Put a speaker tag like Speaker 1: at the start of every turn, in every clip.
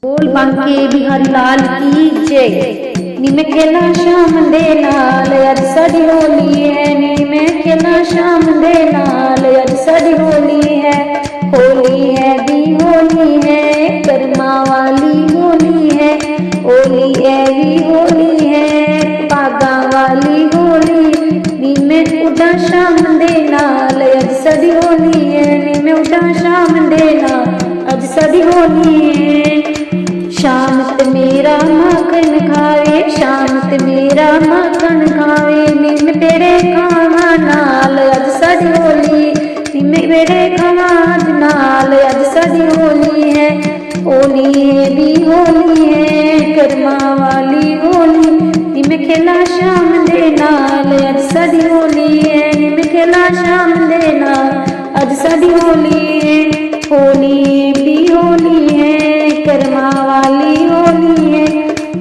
Speaker 1: बोल बांके बिहारी लाल की जय। नी मैं खेला शाम दे नाल अज साडी होली है। नी मैं खेला शाम दे नाल अज साडी होली है। होली है दी होली है, कर्मा वाली होली है। होली है दी होली है, पागा वाली होली। नी मैं उड़ा शाम दे नाल अज साडी होली है। नी मैं उड़ा शाम दे नाल अज साडी होली है। शाम ते मेरा मक्खन खावे, शाम ते मेरा मक्खन खावे। निम तेरे खावा नाल अज साडी होली, निम तेरे खावा नाल अज साडी होली है। होली है दी होली है, कर्मा वाली होली। निम खेला शाम दे नाल अज साडी होली है। निम खेला शाम दे नाल अज साडी होली है। होली दी होली है, कर्मा वाली होली है।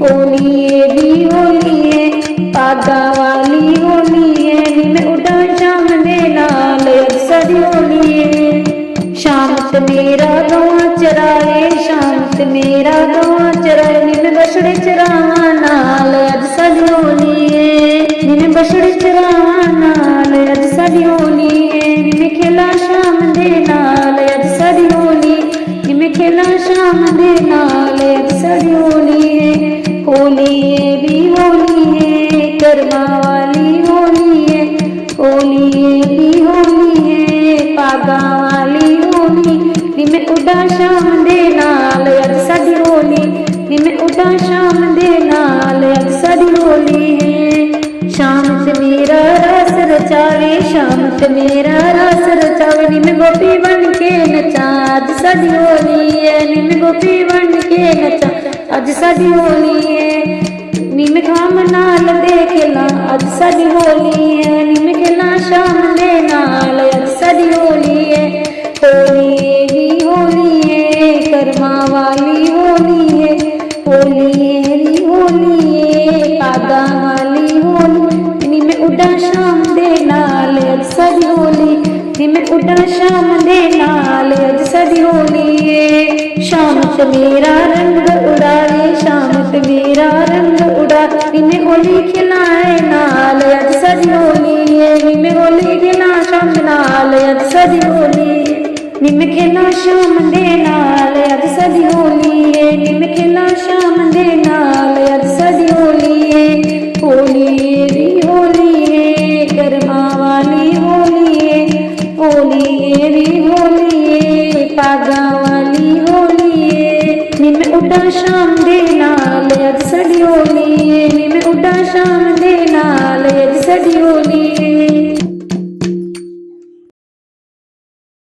Speaker 1: होली दी होली है, पागा वाली होली है। नी मैं उड़ा शाम दे नाल अज साडी होली है। शाम ते मेरा गवां चराए, शाम ते मेरा गवां चराए। नी मैं बछड़े चरावां नाल अज साडी होली है। नी मैं बछड़े चरावां नाल अज साडी होली है। नी मैं खेला शाम दे नाल अज साडी होली। नी मैं खेला शाम दे नाल अज साडी होली है। होली है दी होली है, कर्मा वाली होली है। होली है दी होली है, पागा वाली होली। नी मैं उड़ा शाम दे नाल अज साडी होली। नी मैं उड़ा शाम दे नाल अज साडी होली है। शाम ते मेरा रस रचावे, शाम ते मेरा रस रचावे। नी मैं गोपी बन के नचा अज साडी होली है। नी मैं गोपी बन के नचा अज साडी होली है। नी मैं खाम नाल दे खेला अज साडी होली है। नी मैं खेला शाम दे नाल अज साडी होली है। होली दी होली है, कर्मा वाली होली है। होली दी होली है, पागा वाली होली। नी मैं उड़ा शाम दे नाल अज साडी होली। नी मैं उड़ा शाम दे नाल अज साडी होली है। शाम ते मेरा रंग उड़ावे, शाम ते मेरा रंग उड़ा। नी मैं होली खिलाए नाल अज साडी होली है। नी मैं होली खिला शाम नाल अज साडी होली है। नी मैं खेला शाम दे नाल अज साडी होली है। नी मैं खेला शाम दे नाल अज साडी होली है। होली दी होली है, कर्मा वाली होली है। होली दी होली है, पागा वाली होली है। नी मैं उड़ा शाम दे नाल अज साडी होली है। नी मैं उड़ा शाम दे नाल अज साडी होली है।